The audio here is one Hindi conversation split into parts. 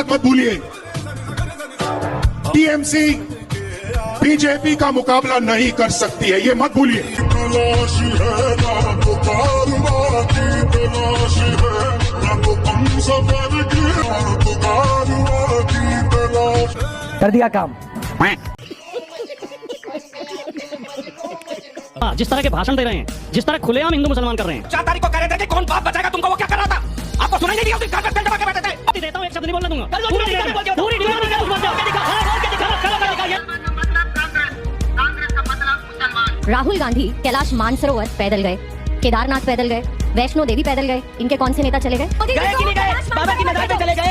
बात मत भूलिए, टीएमसी बीजेपी का मुकाबला नहीं कर सकती है, ये मत भूलिए। कर दिया काम। जिस तरह के भाषण दे रहे हैं, जिस तरह खुलेआम हिंदू मुसलमान कर रहे हैं। 4 तारीख को कह रहे थे कि कौन बाप बचाएगा तुमको, वो क्या कर रहा था? आपको सुनाई नहीं दिया? उस दिन घर पे तेल दबा के बैठे थे। देता हूं, एक शब्द नहीं बोलने दूंगा। राहुल गांधी कैलाश मानसरोवर पैदल गए, केदारनाथ पैदल गए, वैष्णो देवी पैदल गए। इनके कौन से नेता चले गए? बाबा की मजार पे चले गए।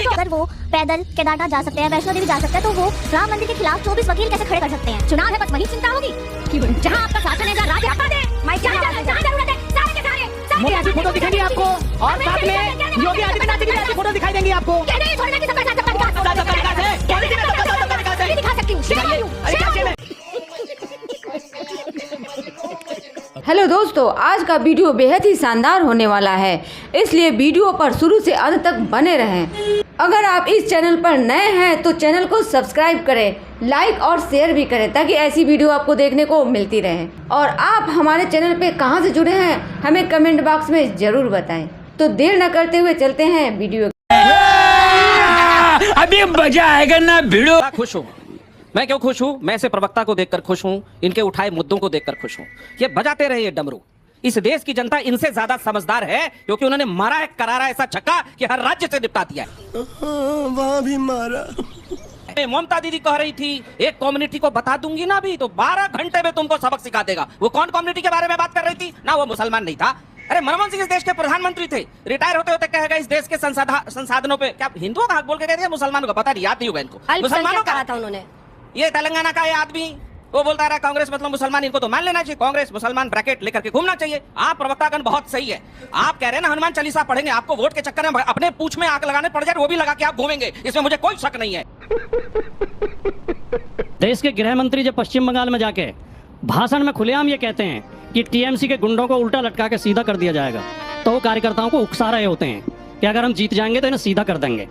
अगर वो पैदल केदारनाथ जा सकते हैं, वैष्णो देवी जा सकते हैं, तो वो राम मंदिर के खिलाफ 24 वकील कैसे खड़े कर सकते हैं? चुनाव है, बस वही चिंता होगी कि जहाँ आपका शासन है, जहाँ राज्य आपका है, जहाँ जरूरत है, सारे के सारे मोदी की फोटो दिखाएंगे आपको, और साथ में योगी आदित्यनाथ की फोटो दिखाई देंगी आपको। दिखा सकती हूँ। हेलो दोस्तों, आज का वीडियो बेहद ही शानदार होने वाला है, इसलिए वीडियो पर शुरू से अंत तक बने रहें। अगर आप इस चैनल पर नए हैं तो चैनल को सब्सक्राइब करें, लाइक और शेयर भी करें ताकि ऐसी वीडियो आपको देखने को मिलती रहे। और आप हमारे चैनल पे कहां से जुड़े हैं हमें कमेंट बॉक्स में जरूर बताएं। तो देर न करते हुए चलते हैं वीडियो। अभी मजा आएगा ना वीडियो। खुश हूँ मैं, क्यों खुश हूँ? मैं ऐसे प्रवक्ता को देखकर खुश हूँ, इनके उठाए मुद्दों को देखकर खुश हूँ। ये बजाते रहे ये डमरू। इस देश की जनता इनसे ज्यादा समझदार है, क्योंकि उन्होंने मारा है करारा ऐसा छक्का कि हर राज्य से निपटा दिया है। वहां भी मारा। ममता दीदी कह रही थी एक कम्युनिटी को बता दूंगी ना भी तो 12 घंटे में तुमको सबक सिखा देगा। वो कौन कम्युनिटी के बारे में बात कर रही थी? ना वो मुसलमान नहीं था। अरे मनमोहन सिंह इस देश के प्रधानमंत्री थे, रिटायर होते होते कहेगा इस देश के संसाधनों पे क्या हिंदुओं का हक बोल के कहते हैं, मुसलमानों का पता नहीं, याद नहीं होगा इनको। मुसलमानों का था उन्होंने। ये तेलंगाना का ये आदमी वो बोलता रहा कांग्रेस मतलब मुसलमान, इनको तो मान लेना चाहिए, कांग्रेस मुसलमान ब्रैकेट लेकर के घूमना चाहिए। आप प्रवक्तागण बहुत सही है। आप कह रहे हैं ना हनुमान चालीसा पढ़ेंगे, आपको वोट के चक्कर में अपने पूंछ में आग लगाने पड़ जाए, वो भी लगा के आप घूमेंगे, इसमें मुझे कोई शक नहीं है। देश के गृह मंत्री जब पश्चिम बंगाल में जाके भाषण में खुलेआम ये कहते हैं कि टीएमसी के गुंडों को उल्टा लटका के सीधा कर दिया जाएगा, तो वो कार्यकर्ताओं को उकसा रहे होते हैं कि अगर हम जीत जाएंगे तो इन्हें सीधा कर देंगे।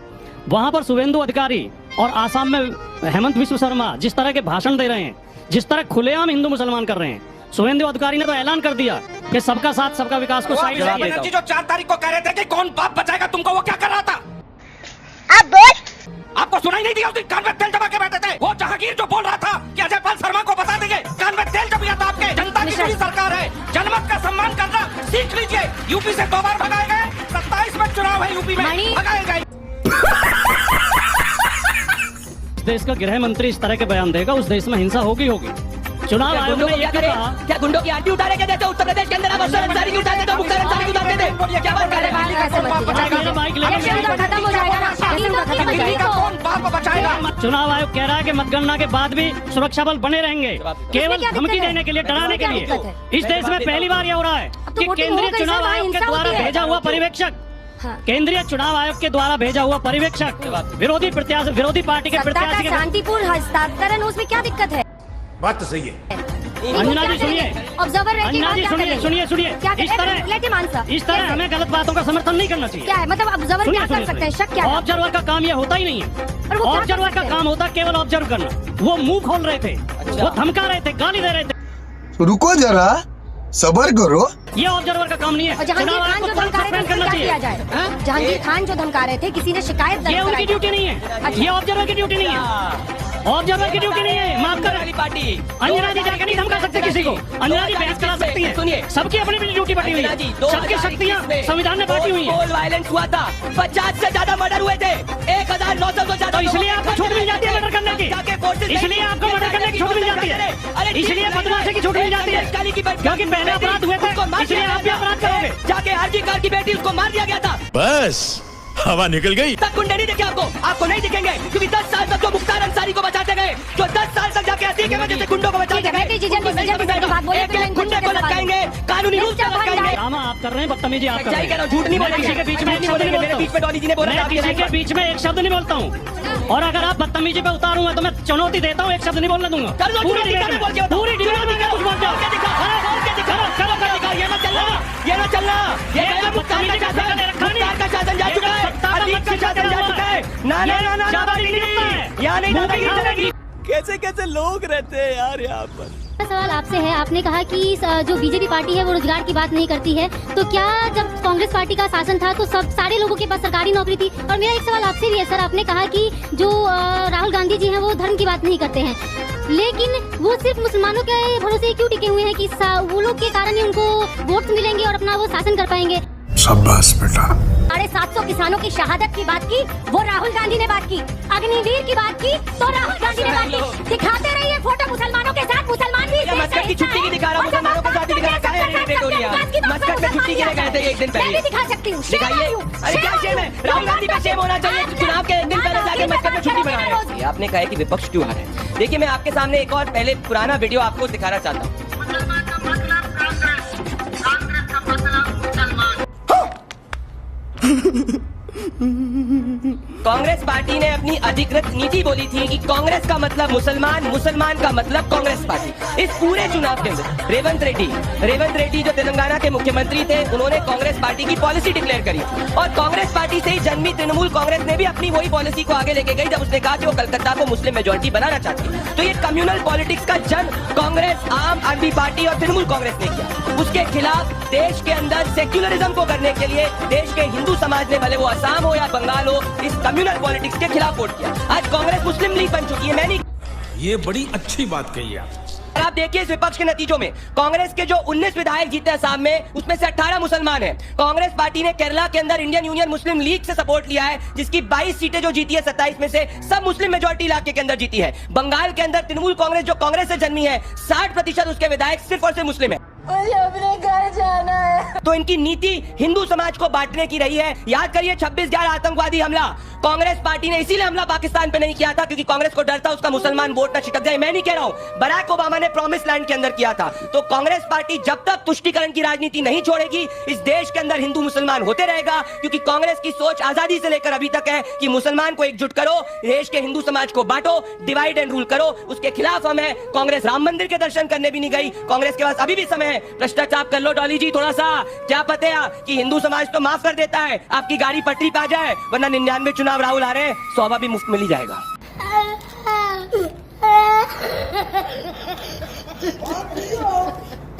वहां पर शुभेंदु अधिकारी और आसाम में हेमंत विश्व शर्मा जिस तरह के भाषण दे रहे हैं, जिस तरह खुलेआम हिंदू मुसलमान कर रहे हैं, शुभेंदु अधिकारी ने तो ऐलान कर दिया कि सबका साथ सबका विकास को साइड बनर्जी जो 4 तारीख को कह रहे थे कि कौन बाप बचाएगा तुमको, वो क्या कर रहा था? अब बोल। आपको सुनाई नहीं दिया? उस दिन कान में तेल दबा के बैठे थे। वो जहांगीर जो बोल रहा था कि अजय पाल शर्मा को बता देंगे, कान में तेल दबिया था आपके। जनता की पूरी सरकार है, जनमत का सम्मान करना सीख लीजिए। यूपी से 2 बार भगाए गए, 27 में चुनाव है यूपी में, भगाए गए। देश का गृह मंत्री इस तरह के बयान देगा, उस देश में हिंसा होगी। चुनाव आयोग ने यह कहा, क्या गुंडों की आंटी उतारे के देते उत्तर प्रदेश के अंदर? आप अफसर अंसारी की उतारते थे, मुख्तार अंसारी की उतारते थे, क्या बात कर रहे हैं? चुनाव आयोग कह रहा है कि मतगणना के बाद भी सुरक्षा बल बने रहेंगे, केवल धमकी देने के लिए, डराने के लिए। इस देश में पहली बार यह हो रहा है कि केंद्रीय चुनाव आयोग के द्वारा भेजा हुआ पर्यवेक्षक, केंद्रीय चुनाव आयोग के द्वारा भेजा हुआ पर्यवेक्षक विरोधी पार्टी के प्रत्याशी के शांतिपूर्ण हस्तांतरण, उसमें क्या दिक्कत है? बात तो सही है। अंजना जी सुनिए, ऑब्जर्वर अंजना जी सुनिए, इस तरह हमें गलत बातों का समर्थन नहीं करना चाहिए। क्या है मतलब ऑब्जर्वर क्या कर सकते हैं? शक क्या है? ऑब्जर्वर का काम ये होता ही नहीं है। ऑब्जर्वर का काम होता केवल ऑब्जर्व करना। वो मुंह खोल रहे थे, वो धमका रहे थे, गाली दे रहे थे। रुको जरा, सबर करो। ये ऑब्जर्वर का काम नहीं है। जहांगीर खान जो धमका रहे थे क्या किया जाए? जहांगीर खान जो धमका रहे थे, किसी ने शिकायत दर्ज ये उनकी ड्यूटी नहीं है, ये ऑब्जर्वर की ड्यूटी नहीं है, ऑब्जर्वर की ड्यूटी नहीं है। माफ कर पार्टी अंजना जी जाकर नहीं धमका सकते किसी को। अंजना जी बहस करा सकती है। सुनिए, सबकी अपनी अपनी ड्यूटी बटी हुई है, सबकी शक्तियाँ संविधान में बांटी हुई है। वायलेंस हुआ था, 50 से ज्यादा मर्डर हुए थे, 1900 से ज्यादा। तो इसलिए आपको छूट मिल जाती है मर्डर करने की, इसलिए आपको मर्डर करने की छूट मिल जाती है, इसलिए बदमाशी की छूट मिल जाती है, क्योंकि पहले अपराध हुए थे, इसलिए आप भी अपराध करोगे। जाके आरजी कार की बेटी उसको मार दिया गया था। बस हवा निकल गई। तब गुंडे नहीं देखे आपको नहीं दिखेंगे, क्योंकि 10 साल तक जो मुख्तार अंसारी को बचाते गए, जो 10 साल तक जाके ऐसी के वजह से गुंडों को बचाते गए, एक गुंडे को लटकाएंगे, कानूनी रूप से लटकाएंगे। ड्रामा आप कर रहे हैं, बदतमीजी आप कर रहे हैं। झूठ नहीं बोलेंगे, किसी के बीच में एक शब्द नहीं बोलता हूँ, मैं किसी के बीच में एक शब्द नहीं बोलता हूँ। और अगर आप बदतमीजी पे उतारूंगा तो मैं चुनौती देता हूँ, एक शब्द नहीं बोलने दूंगा। पूरी डिबेट में कुछ बोल जाओ। ये मत चलना, ये मत चलना। ये मुख्तार का शासन जा चुका है, अतीक का शासन जा चुका है। ना ना ना ना, यहाँ नहीं दादागिरी चलेगी। कैसे कैसे लोग रहते हैं यार यहाँ पर। सवाल आपसे है, आपने कहा कि जो बीजेपी पार्टी है वो रोजगार की बात नहीं करती है, तो क्या जब कांग्रेस पार्टी का शासन था तो सब सारे लोगों के पास सरकारी नौकरी थी? और मेरा एक सवाल आपसे भी है सर, आपने कहा कि जो राहुल गांधी जी हैं वो धर्म की बात नहीं करते हैं, लेकिन वो सिर्फ मुसलमानों के भरोसे क्यों टिके हुए हैं कि वो लोग के कारण ही उनको वोट मिलेंगे और अपना वो शासन कर पाएंगे? शाबाश बेटा। 750 किसानों की शहादत की बात की, वो राहुल गांधी ने बात की। अग्निवीर की बात की तो राहुल गांधी ने बात की। दिखाते रहिए फोटो मुसलमानों के साथ, मुसलमान भी मस्कट की छुट्टी की दिखा रहा हूँ, मुसलमानों के साथ दिखा रहा है। मस्कट में छुट्टी के लिए गए थे एक दिन पहले। मैं भी दिखा सकती हूँ, दिखाइए। अरे क्या शेम है? राहुल गांधी का शेम होना चाहिए, चुनाव के एक दिन पहले जाके मस्कट में छुट्टी मना रहे हैं। आपने कहा कि विपक्ष क्यों हारा है? देखिए मैं आपके सामने एक और पहले पुराना वीडियो आपको दिखाना चाहता हूँ। कांग्रेस पार्टी ने अपनी अधिकृत नीति बोली थी कि कांग्रेस का मतलब मुसलमान, मुसलमान का मतलब कांग्रेस पार्टी। इस पूरे चुनाव के अंदर रेवंत रेड्डी जो तेलंगाना के मुख्यमंत्री थे, उन्होंने कांग्रेस पार्टी की पॉलिसी डिक्लेयर करी और कांग्रेस पार्टी से ही जन्मी तृणमूल कांग्रेस ने भी अपनी वही पॉलिसी को आगे लेके गई जब उसने कहा कि वो कलकत्ता को मुस्लिम मेजोरिटी बनाना चाहती है। तो ये कम्युनल पॉलिटिक्स का जन्म कांग्रेस, आम आदमी पार्टी और तृणमूल कांग्रेस ने किया। उसके खिलाफ देश के अंदर सेक्युलरिज्म को करने के लिए देश के हिंदू समाज ने, भले वो असम हो या बंगाल हो, इस कम्युनल पॉलिटिक्स के खिलाफ वोट किया। आज कांग्रेस मुस्लिम लीग बन चुकी है। मैं नहीं, ये बड़ी अच्छी बात कही आप। आप देखिए इस विपक्ष के नतीजों में कांग्रेस के जो 19 विधायक जीते असम में, उसमें से 18 मुसलमान हैं। कांग्रेस पार्टी ने केरला के अंदर इंडियन यूनियन मुस्लिम लीग से सपोर्ट लिया है, जिसकी 22 सीटें जो जीती है 27 में से सब मुस्लिम मेजोरिटी इलाके के अंदर जीती है। बंगाल के अंदर तृणमूल कांग्रेस जो कांग्रेस से जन्मी है, 60% उसके विधायक सिर्फ और सिर्फ मुस्लिम है। मुझे अपने घर जाना है। तो इनकी नीति हिंदू समाज को बांटने की रही है। याद करिए 26/11 आतंकवादी हमला, कांग्रेस पार्टी ने इसीलिए हमला पाकिस्तान पे नहीं किया था क्योंकि कांग्रेस को डर था उसका मुसलमान वोट न छिटक जाए। मैं नहीं कह रहा हूं, बराक ओबामा ने प्रॉमिस लैंड के अंदर किया था। तो कांग्रेस पार्टी जब तक तुष्टीकरण की राजनीति नहीं छोड़ेगी, इस देश के अंदर हिंदू मुसलमान होते रहेगा, क्योंकि कांग्रेस की सोच आजादी से लेकर अभी तक है कि मुसलमान को एकजुट करो, देश के हिंदू समाज को बांटो, डिवाइड एंड रूल करो। उसके खिलाफ हम है। कांग्रेस राम मंदिर के दर्शन करने भी नहीं गई। कांग्रेस के पास अभी भी समय है, भ्रष्टाचार कर लो डॉली जी थोड़ा सा। क्या पता है कि हिंदू समाज तो माफ कर देता है, आपकी गाड़ी पटरी पे आ जाए, वरना 99 चुनाव राहुल आ रहे हैं, 100 भी मुफ्त मिल ही जाएगा।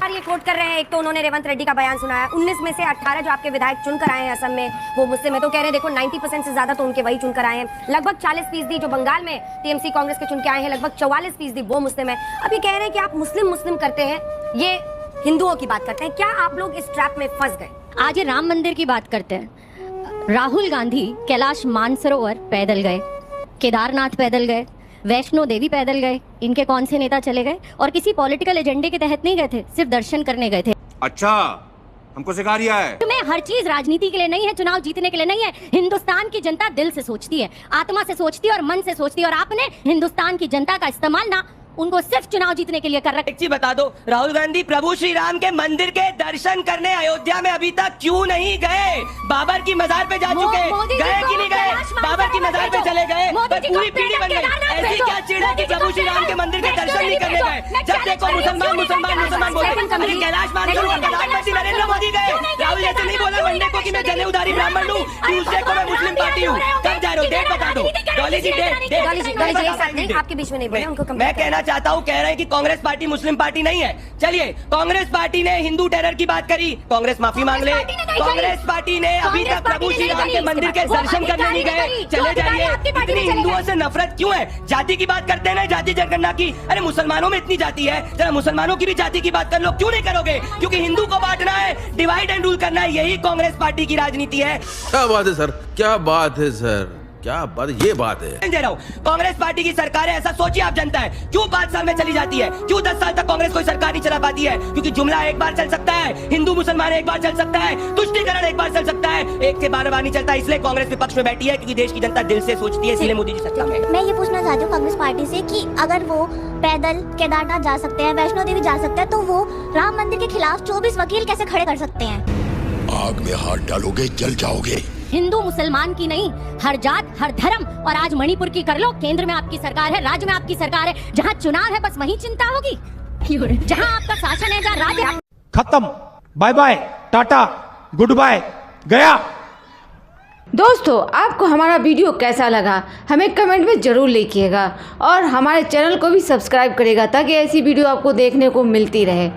ये कोट कर रहे हैं, एक तो उन्होंने रेवंत रेड्डी का बयान सुनाया, 19 में से 18 जो आपके विधायक चुनकर आए हैं असम में वो मुस्लिम है, तो कह रहे हैं देखो 90% से ज्यादा तो उनके वही चुनकर आए हैं। लगभग 40% जो बंगाल में टीएमसी कांग्रेस के चुन के आए हैं, लगभग 44% वो मुस्लिम है। अब ये कह रहे हैं कि आप मुस्लिम करते हैं, ये हिंदुओं की बात करते हैं। क्या आप लोग इस ट्रैप में फंस गए? आज ये राम मंदिर की बात करते हैं। राहुल गांधी कैलाश मानसरोवर पैदल गए, केदारनाथ पैदल गए, वैष्णो देवी पैदल गए। इनके कौन से नेता चले गए? और किसी पॉलिटिकल एजेंडे के तहत नहीं गए थे, सिर्फ दर्शन करने गए थे। अच्छा, हमको सिखा रिया है। तुम्हें हर चीज राजनीति के लिए नहीं है, चुनाव जीतने के लिए नहीं है। हिंदुस्तान की जनता दिल से सोचती है, आत्मा से सोचती है और मन से सोचती है, और आपने हिंदुस्तान की जनता का इस्तेमाल ना उनको सिर्फ चुनाव जीतने के लिए कर रखा। एक चीज बता दो, राहुल गांधी प्रभु श्री राम के मंदिर के दर्शन करने अयोध्या में अभी तक क्यों नहीं गए? बाबर की मजार पे जा चुके, गए कि नहीं गए? बाबर की मजार पे चले गए, पूरी पीढ़ी बन गई। ऐसी क्या चिड़ है कि प्रभु श्री राम के मंदिर के दर्शन नहीं करने गए? जब देखो मुसलमान मुसलमान मुसलमान बोलते। कैलाश मानसरोवर प्रधानमंत्री नरेंद्र मोदी गए। राहुल ऐसे नहीं बोला मंडे को कि मैं जने उधारी ब्राह्मण हूँ, ट्यूसडे को मैं मुस्लिम पार्टी हूँ। कब जा रहे हो? डेट बता दो डॉली जी, डेट। आपके बीच में नहीं बोले, उनको मैं कहना चाहता हूं, कह रहे हैं कि कांग्रेस पार्टी मुस्लिम पार्टी नहीं है। चलिए, कांग्रेस पार्टी ने हिंदू टेरर की बात करी, कांग्रेस माफी मांग ले। कांग्रेस पार्टी ने अभी तक प्रभु श्री राम के मंदिर के दर्शन करने नहीं गए। चले जाइए। इतनी हिंदुओं से नफरत क्यों है? जाति की बात करते हैं ना, जाति जनगणना की। अरे मुसलमानों में इतनी जाति है, जरा मुसलमानों की भी जाति की बात कर लो। क्यों नहीं करोगे? क्योंकि हिंदू को बांटना है, डिवाइड एंड रूल करना है, यही कांग्रेस पार्टी की राजनीति है। क्या बात है सर, क्या बात है सर, क्या बात, ये बात है। दे रहा हूं, कांग्रेस पार्टी की सरकार है, ऐसा सोचिए आप जनता है। क्यों 5 साल में चली जाती है? क्यों 10 साल तक कांग्रेस कोई सरकार नहीं चला पाती है? क्योंकि जुमला एक बार चल सकता है, हिंदू मुसलमान एक बार चल सकता है, तुष्टीकरण एक बार चल सकता है, एक से 12 बार नहीं चलता। इसलिए कांग्रेस विपक्ष में बैठी है, क्योंकि देश की जनता दिल से सोचती है, इसलिए मोदी जी सत्ता में। मैं ये पूछना चाहती हूँ कांग्रेस पार्टी से कि अगर वो पैदल केदारनाथ जा सकते हैं, वैष्णो देवी जा सकते हैं, तो वो राम मंदिर के खिलाफ 24 वकील कैसे खड़े कर सकते हैं? आग में हाथ डालोगे जल जाओगे। हिंदू मुसलमान की नहीं, हर जात हर धर्म। और आज मणिपुर की कर लो, केंद्र में आपकी सरकार है, राज्य में आपकी सरकार है, जहाँ चुनाव है बस वही चिंता होगी। जहाँ आपका शासन है, जहाँ राज्य। खत्म, बाय बाय, टाटा, गुड बाय, गया। दोस्तों, आपको हमारा वीडियो कैसा लगा हमें कमेंट में ज़रूर लिखिएगा और हमारे चैनल को भी सब्सक्राइब करिएगा ताकि ऐसी वीडियो आपको देखने को मिलती रहे।